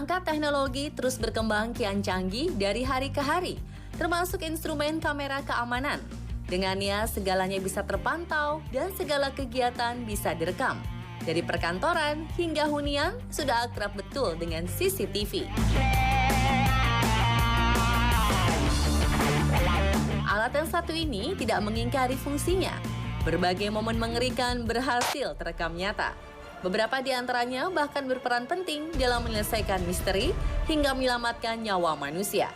Perangkat teknologi terus berkembang kian canggih dari hari ke hari, termasuk instrumen kamera keamanan. Dengannya, segalanya bisa terpantau dan segala kegiatan bisa direkam. Dari perkantoran hingga hunian, sudah akrab betul dengan CCTV. Alat yang satu ini tidak mengingkari fungsinya. Berbagai momen mengerikan berhasil terekam nyata. Beberapa di antaranya bahkan berperan penting dalam menyelesaikan misteri hingga menyelamatkan nyawa manusia.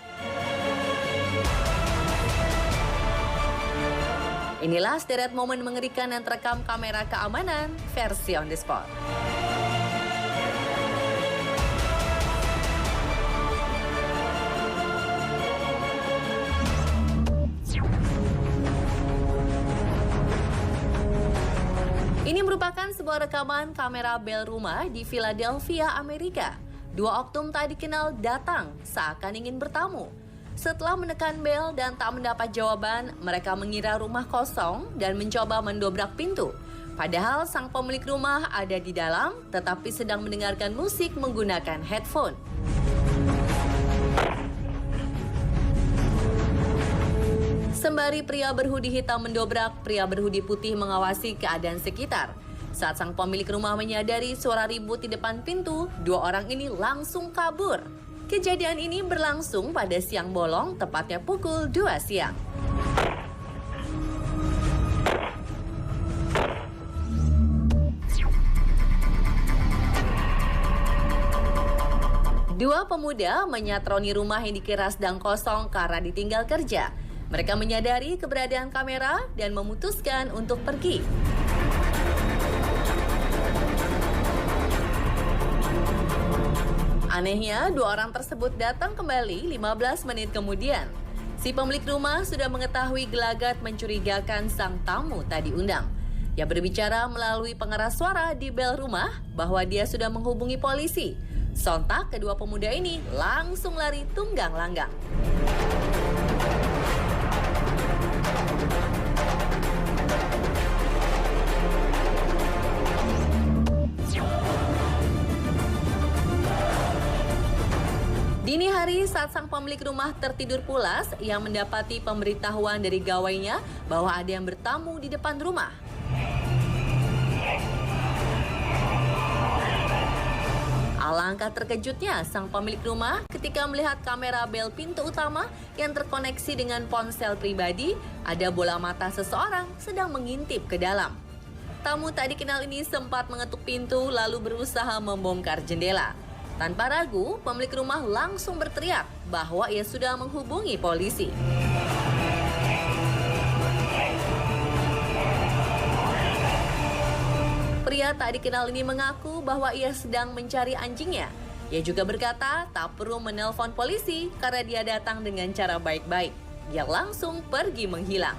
Inilah sederet momen mengerikan yang terekam kamera keamanan versi On The Spot. Ini merupakan sebuah rekaman kamera bel rumah di Philadelphia, Amerika. Dua oknum tak dikenal datang seakan ingin bertamu. Setelah menekan bel dan tak mendapat jawaban, mereka mengira rumah kosong dan mencoba mendobrak pintu. Padahal sang pemilik rumah ada di dalam, tetapi sedang mendengarkan musik menggunakan headphone. Sembari pria berhoodie hitam mendobrak, pria berhoodie putih mengawasi keadaan sekitar. Saat sang pemilik rumah menyadari suara ribut di depan pintu, dua orang ini langsung kabur. Kejadian ini berlangsung pada siang bolong, tepatnya pukul 2 siang. Dua pemuda menyatroni rumah yang dikira sedang kosong karena ditinggal kerja. Mereka menyadari keberadaan kamera dan memutuskan untuk pergi. Anehnya, dua orang tersebut datang kembali 15 menit kemudian. Si pemilik rumah sudah mengetahui gelagat mencurigakan sang tamu tak diundang. Ia berbicara melalui pengeras suara di bel rumah bahwa dia sudah menghubungi polisi. Sontak kedua pemuda ini langsung lari tunggang langgang. Dini hari saat sang pemilik rumah tertidur pulas, ia mendapati pemberitahuan dari gawainya bahwa ada yang bertamu di depan rumah. Alangkah terkejutnya sang pemilik rumah ketika melihat kamera bel pintu utama yang terkoneksi dengan ponsel pribadi, ada bola mata seseorang sedang mengintip ke dalam. Tamu tak dikenal ini sempat mengetuk pintu lalu berusaha membongkar jendela. Tanpa ragu, pemilik rumah langsung berteriak bahwa ia sudah menghubungi polisi. Pria tak dikenal ini mengaku bahwa ia sedang mencari anjingnya. Ia juga berkata tak perlu menelpon polisi karena dia datang dengan cara baik-baik. Dia langsung pergi menghilang.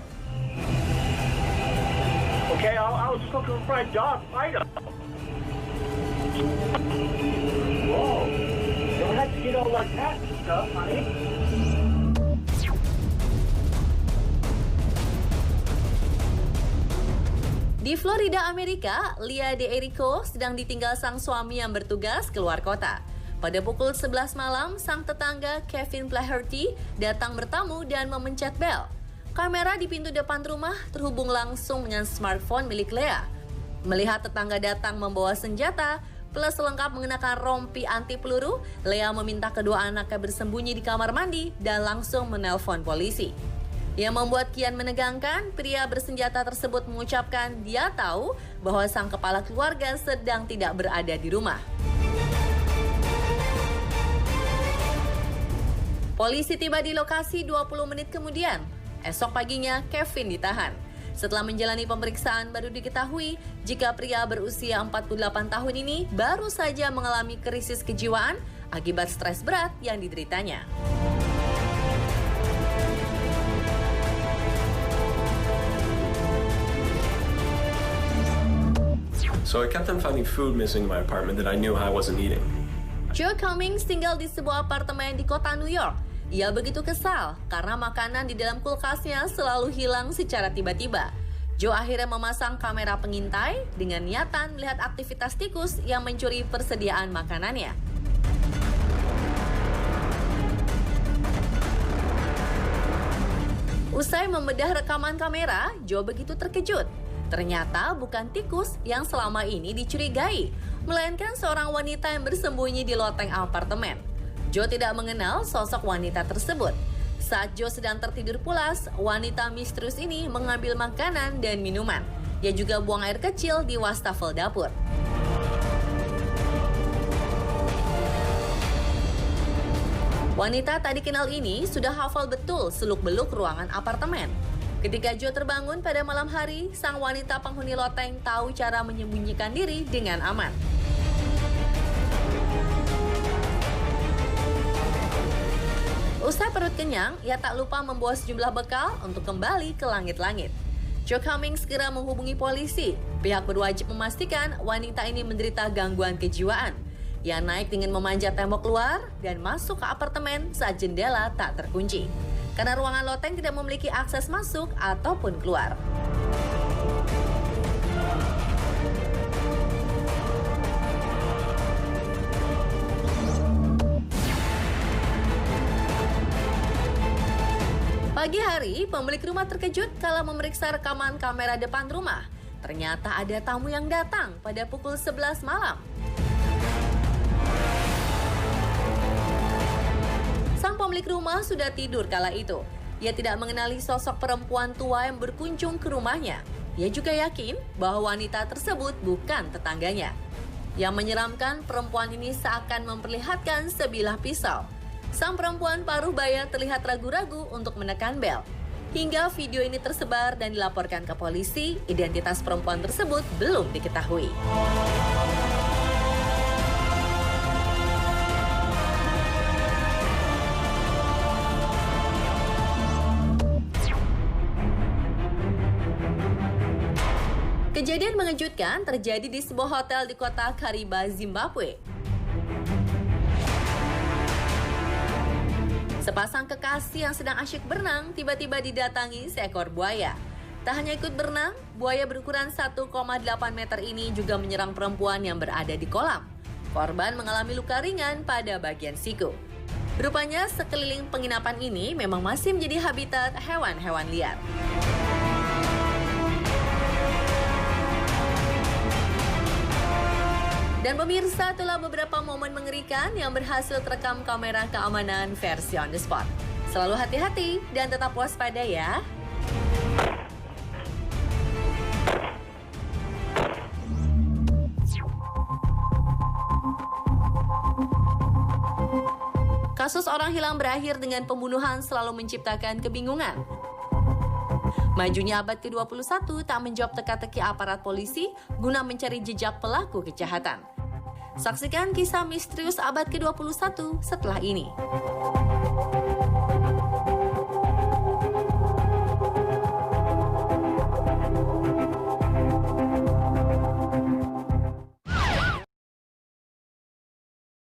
Okay, I was looking for my dog, Fido. Whoa, you don't have to get all like that and stuff, honey. Di Florida, Amerika, Lia DeErico sedang ditinggal sang suami yang bertugas keluar kota. Pada pukul 11 malam, sang tetangga Kevin Flaherty datang bertamu dan memencet bel. Kamera di pintu depan rumah terhubung langsung dengan smartphone milik Lea. Melihat tetangga datang membawa senjata, plus lengkap mengenakan rompi anti peluru, Lea meminta kedua anaknya bersembunyi di kamar mandi dan langsung menelpon polisi. Yang membuat kian menegangkan, pria bersenjata tersebut mengucapkan dia tahu bahwa sang kepala keluarga sedang tidak berada di rumah. Polisi tiba di lokasi 20 menit kemudian. Esok paginya, Kevin ditahan. Setelah menjalani pemeriksaan, baru diketahui jika pria berusia 48 tahun ini baru saja mengalami krisis kejiwaan akibat stres berat yang dideritanya. So I kept on finding food missing in my apartment that I knew I wasn't eating. Joe Cummings tinggal di sebuah apartemen di kota New York. Ia begitu kesal karena makanan di dalam kulkasnya selalu hilang secara tiba-tiba. Joe akhirnya memasang kamera pengintai dengan niatan melihat aktivitas tikus yang mencuri persediaan makanannya. Usai membedah rekaman kamera, Joe begitu terkejut. Ternyata bukan tikus yang selama ini dicurigai, melainkan seorang wanita yang bersembunyi di loteng apartemen. Joe tidak mengenal sosok wanita tersebut. Saat Joe sedang tertidur pulas, wanita misterius ini mengambil makanan dan minuman. Ia juga buang air kecil di wastafel dapur. Wanita tak dikenal ini sudah hafal betul seluk-beluk ruangan apartemen. Ketika Joe terbangun pada malam hari, sang wanita penghuni loteng tahu cara menyembunyikan diri dengan aman. Usai perut kenyang, ia tak lupa membawa sejumlah bekal untuk kembali ke langit-langit. Joe Cummings segera menghubungi polisi. Pihak berwajib memastikan wanita ini menderita gangguan kejiwaan. Ia naik dengan memanjat tembok luar dan masuk ke apartemen saat jendela tak terkunci. Karena ruangan loteng tidak memiliki akses masuk ataupun keluar. Pagi hari, pemilik rumah terkejut kala memeriksa rekaman kamera depan rumah. Ternyata ada tamu yang datang pada pukul 11 malam. Sang pemilik rumah sudah tidur kala itu. Ia tidak mengenali sosok perempuan tua yang berkunjung ke rumahnya. Ia juga yakin bahwa wanita tersebut bukan tetangganya. Yang menyeramkan, perempuan ini seakan memperlihatkan sebilah pisau. Sang perempuan paruh baya terlihat ragu-ragu untuk menekan bel. Hingga video ini tersebar dan dilaporkan ke polisi, identitas perempuan tersebut belum diketahui. Kejadian mengejutkan terjadi di sebuah hotel di kota Kariba, Zimbabwe. Sepasang kekasih yang sedang asyik berenang tiba-tiba didatangi seekor buaya. Tak hanya ikut berenang, buaya berukuran 1,8 meter ini juga menyerang perempuan yang berada di kolam. Korban mengalami luka ringan pada bagian siku. Rupanya sekeliling penginapan ini memang masih menjadi habitat hewan-hewan liar. Dan pemirsa, itulah beberapa momen mengerikan yang berhasil terekam kamera keamanan versi On The Spot. Selalu hati-hati dan tetap waspada ya. Kasus orang hilang berakhir dengan pembunuhan selalu menciptakan kebingungan. Majunya abad ke-21 tak menjawab teka-teki aparat polisi guna mencari jejak pelaku kejahatan. Saksikan kisah misterius abad ke-21 setelah ini.